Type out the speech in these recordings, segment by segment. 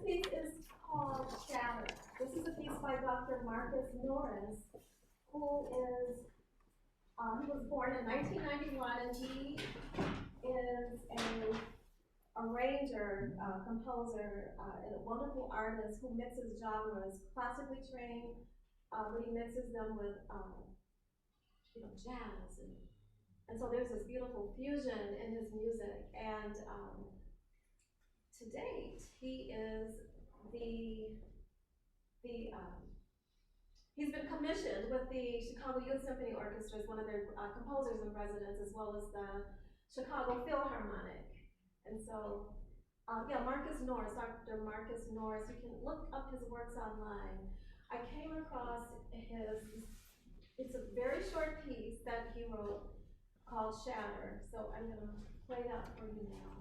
piece is called Shatter. This is a piece by Dr. Norris, who is, he was born in 1991, and he is a arranger, composer, and a wonderful artist who mixes genres, classically trained, but he mixes them with, jazz, and so there's this beautiful fusion in his music. And to date, he is he's been commissioned with the Chicago Youth Symphony Orchestra as one of their composers in residence, as well as the Chicago Philharmonic. And so, Marcus Norris, Dr. Marcus Norris, you can look up his works online. I came across it's a very short piece that he wrote called Shatter. So I'm going to play that for you now.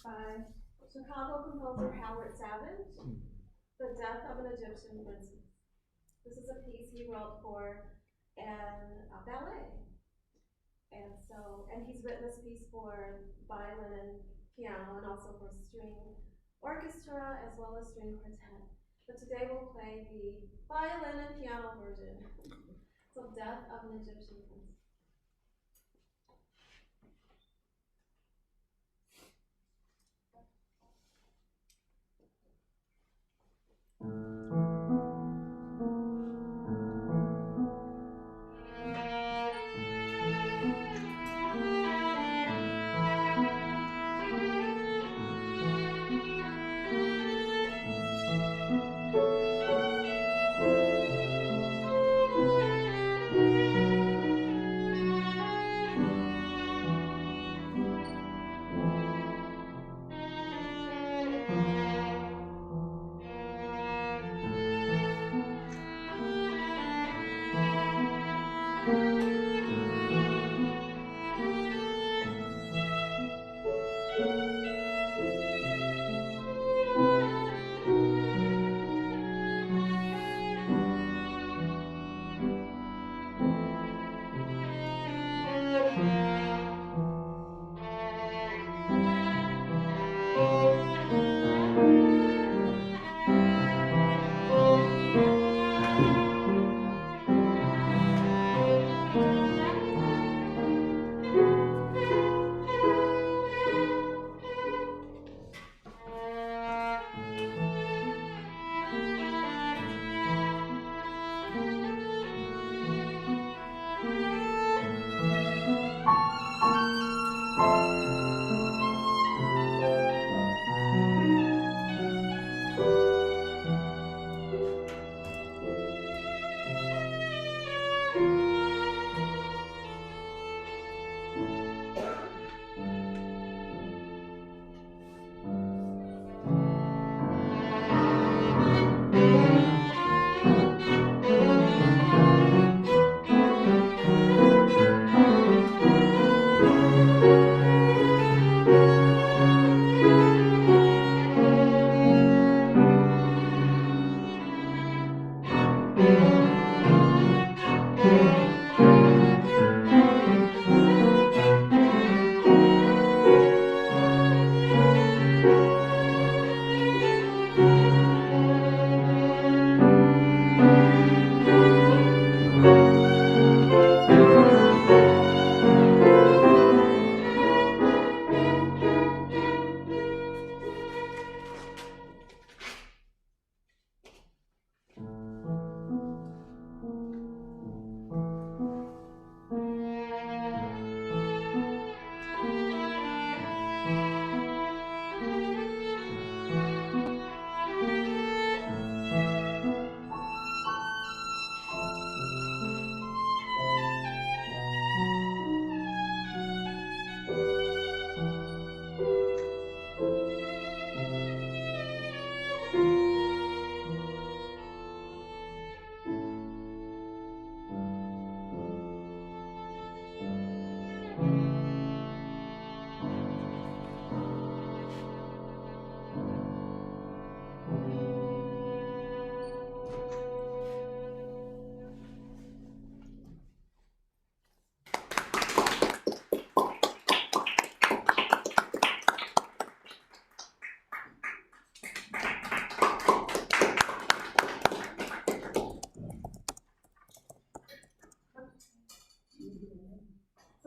by Chicago composer Howard Savage, The Death of an Egyptian Princess. This is a piece he wrote for a ballet. And he's written this piece for violin and piano and also for string orchestra as well as string quartet. But today we'll play the violin and piano version. So Death of an Egyptian Princess.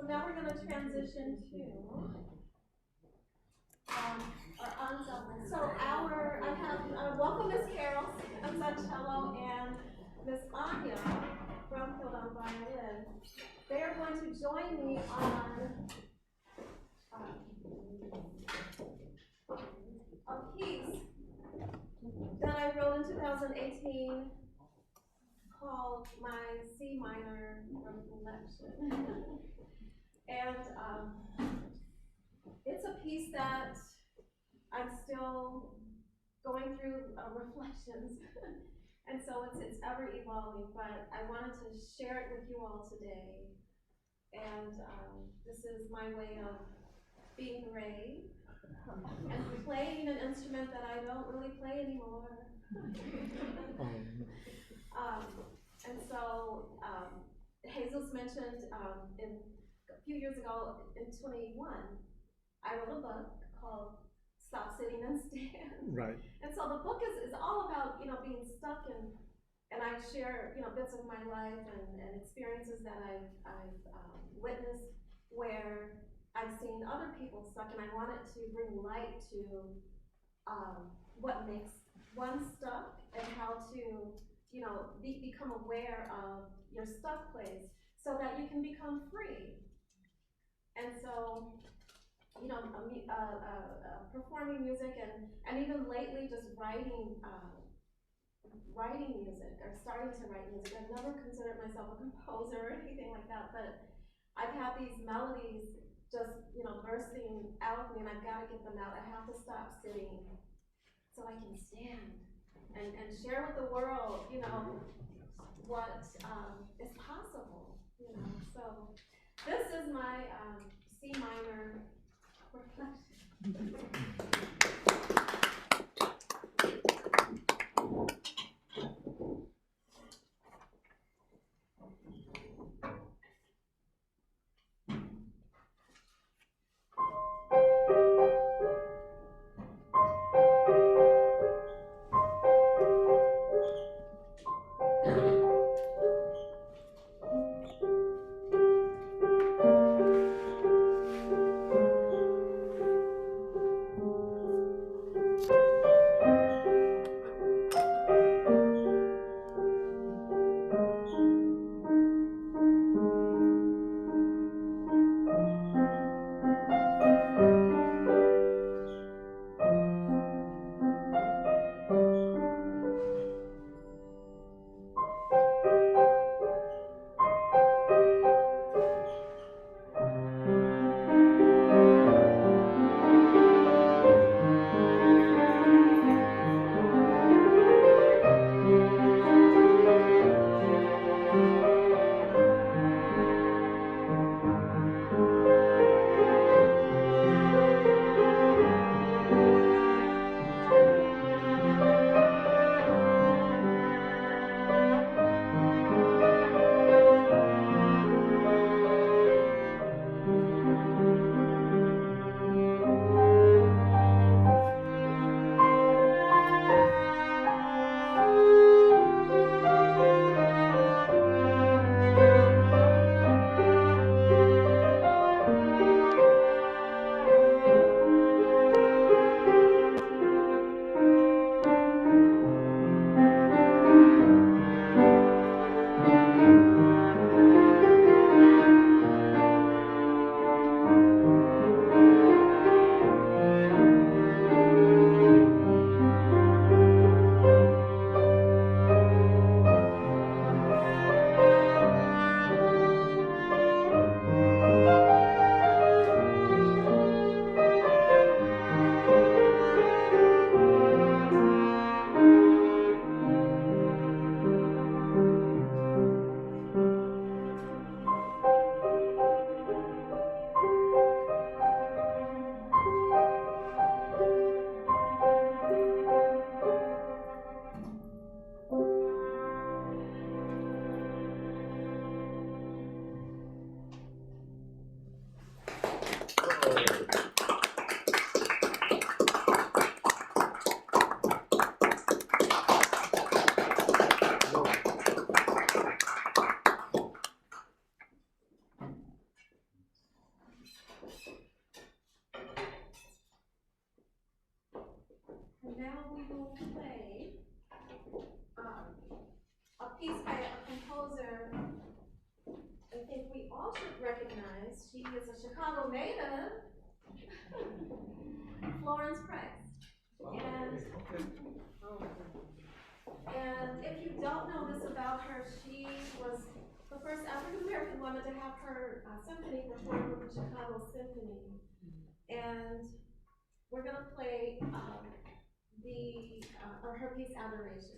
Now we're going to transition to our ensemble. So I welcome Miss Carol Semmes on cello and Miss Anya Brumfield on violin. They are going to join me on a piece that I wrote in 2018 called My C Minor Reflection. And it's a piece that I'm still going through reflections, and so it's ever evolving, but I wanted to share it with you all today. And this is my way of being brave, and playing an instrument that I don't really play anymore. And so, Jesus mentioned a few years ago, in 21, I wrote a book called Stop Sitting and Stand. Right. And so the book is all about, being stuck and I share, bits of my life and experiences that I've witnessed where I've seen other people stuck, and I wanted to bring light to what makes one stuck and how to, become aware of your stuck place so that you can become free. And so, performing music and even lately just writing music or starting to write music. I've never considered myself a composer or anything like that, but I've had these melodies just, bursting out of me, and I've got to get them out. I have to stop sitting so I can stand and share with the world, what is possible, So this is my C minor reflection. Piece by a composer I think we all should recognize. She is a Chicago native, Florence. And if you don't know this about her, she was the first African American woman to have her symphony performed with the Chicago Symphony. And we're going to play her piece Adoration.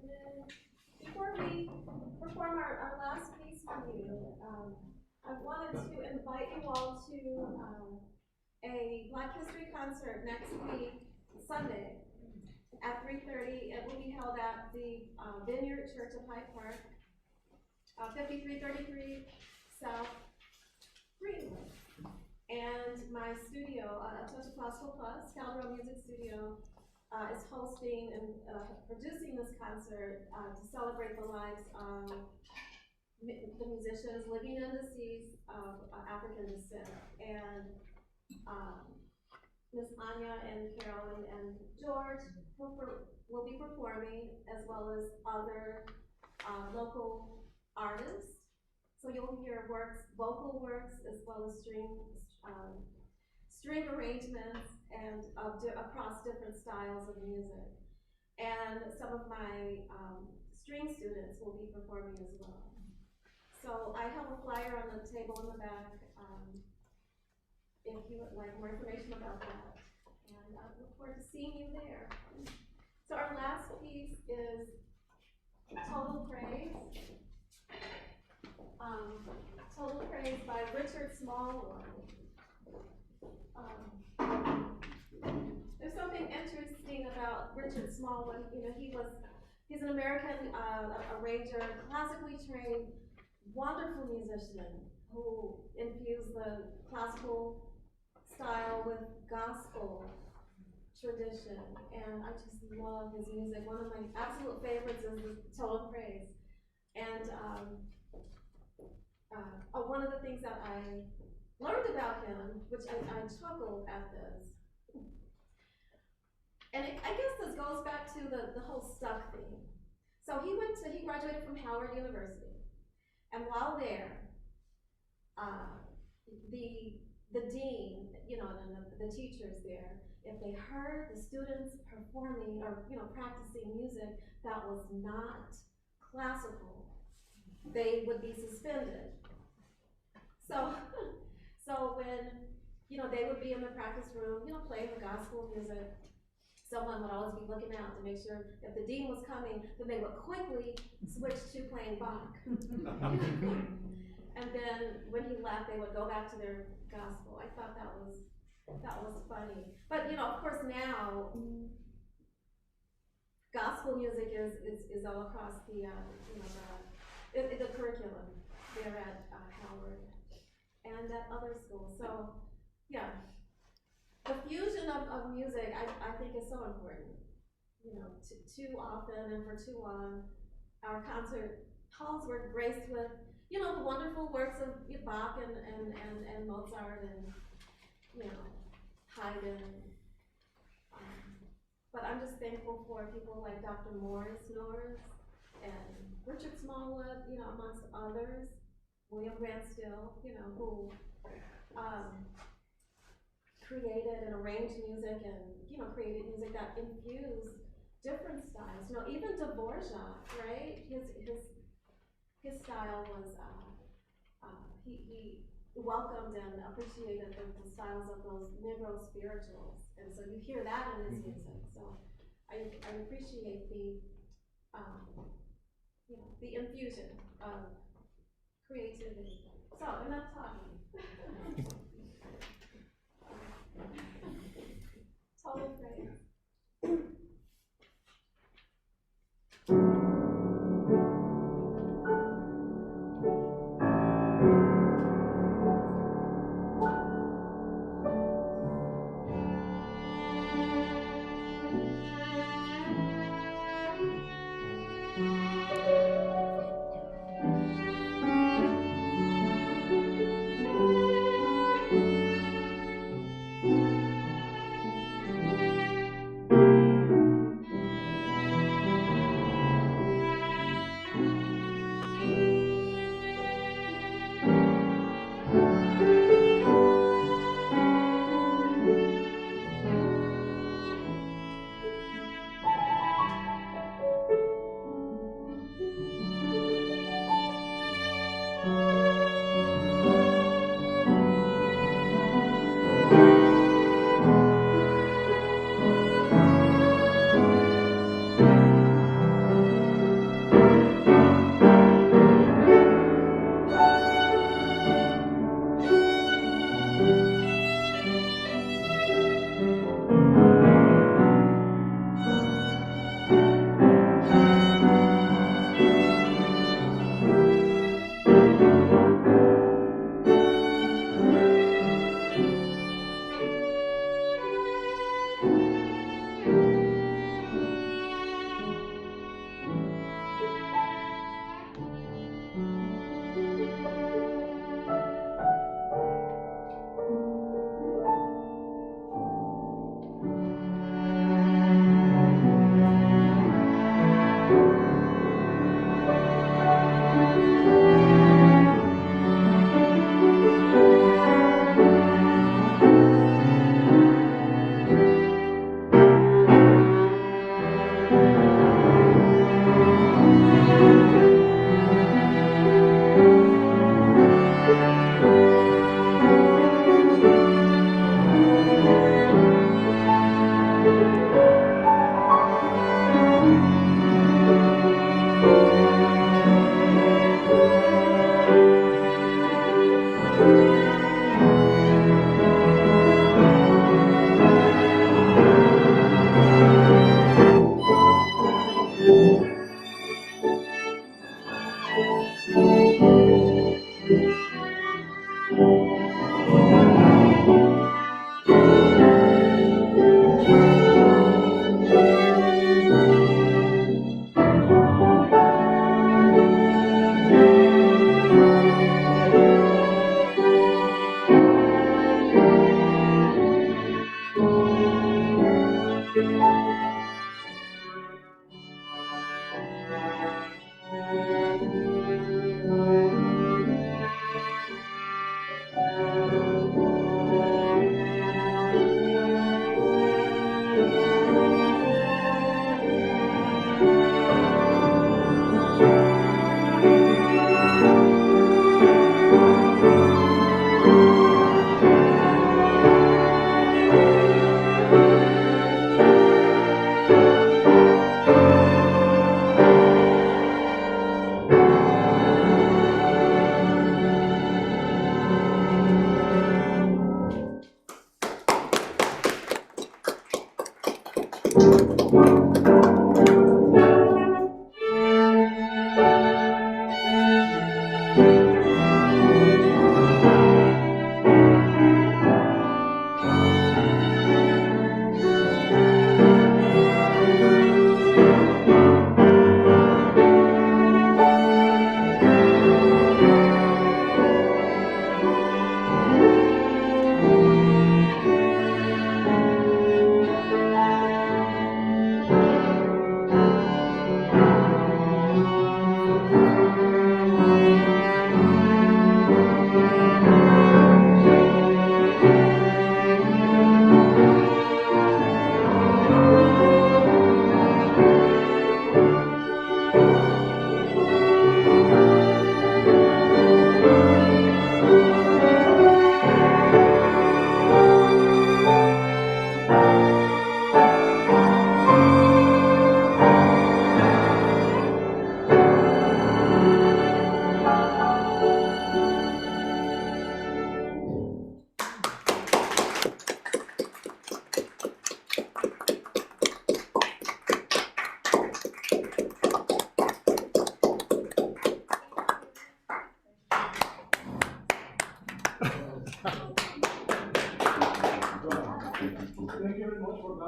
then before we perform our last piece for you, I wanted to invite you all to a Black History concert next week, Sunday, at 3:30. It will be held at the Vineyard Church of Hyde Park, 5333 South Greenwood. And my studio, A Touch of Classical Plus, Calderon Music Studio, is hosting and producing this concert to celebrate the lives of the musicians living and deceased of African descent. And Miss Anya and Carol and George will be performing, as well as other local artists. So you'll hear works, vocal works, as well as string arrangements and across different styles of music. And some of my string students will be performing as well. So I have a flyer on the table in the back if you would like more information about that. And I look forward to seeing you there. So our last piece is Total Praise. Total Praise by Richard Smallwood. There's something interesting about Richard Smallwood. You know, he's an American arranger, classically trained, wonderful musician who infused the classical style with gospel tradition, and I just love his music. One of my absolute favorites is the Total Praise. And one of the things that I learned about him, which I chuckled at this, and I guess this goes back to the whole stuck thing. So he graduated from Howard University, and while there, the dean, you know, the teachers there, if they heard the students performing or, you know, practicing music that was not classical, they would be suspended. So when, you know, they would be in the practice room, you know, playing the gospel music, someone would always be looking out to make sure if the dean was coming, then they would quickly switch to playing Bach. And then when he left, they would go back to their gospel. I thought that was funny. But, you know, of course now, gospel music is all across the, you know, the curriculum there at Howard and at other schools. So, yeah, the fusion of music, I think, is so important. You know, too often and for too long, our concert halls were graced with, you know, the wonderful works of Bach and Mozart and, you know, Haydn. But I'm just thankful for people like Dr. Norris and Richard Smallwood, you know, amongst others, William Grant Still, you know, who created and arranged music and, you know, created music that infused different styles. You know, even Dvorak, right? His style was, he welcomed and appreciated the styles of those Negro spirituals. And so you hear that in his music. So I appreciate the, you know, the infusion of creativity. So enough talking. Total praise.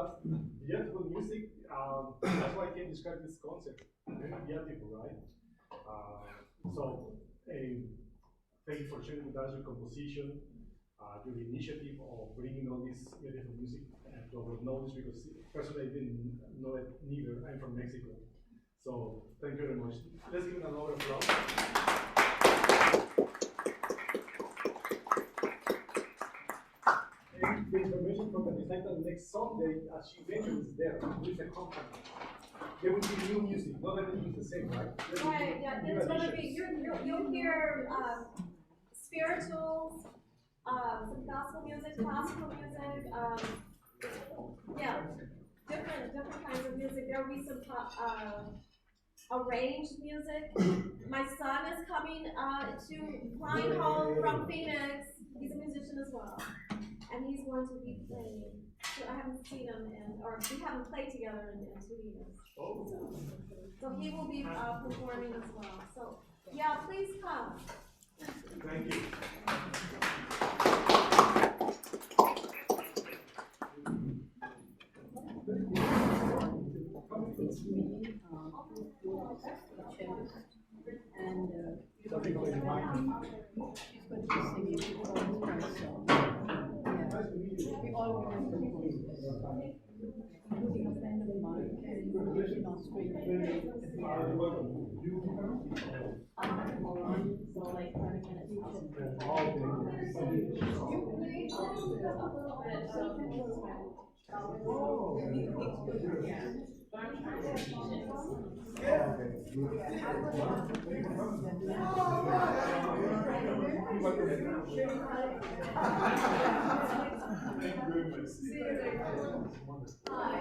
but beautiful music. That's why I can describe this concept. Very beautiful, right? So, thank you for sharing with us your composition, your initiative of bringing all this beautiful music to our knowledge, because personally I didn't know it neither. I'm from Mexico. So, thank you very much. Let's give it another applause. And the information from the recital next Sunday, as she mentioned, is there with the company. There will be new music, not everything is the same, right? Right, yeah, there's gonna be, you'll hear, spirituals, some gospel music, classical music, yeah, different kinds of music. There'll be some, arranged music. My son is coming, flying home from Phoenix. He's a musician as well. And he's going to be playing. So I haven't seen him or we haven't played together in 2 years. Oh. So he will be performing as well. So yeah, please come. Thank you. It's me, and she's going to be singing Florence song. Yeah. We all remember Florence, including a friend of mine who lives in Australia. So like 30 minutes. Thank you very much. Hi.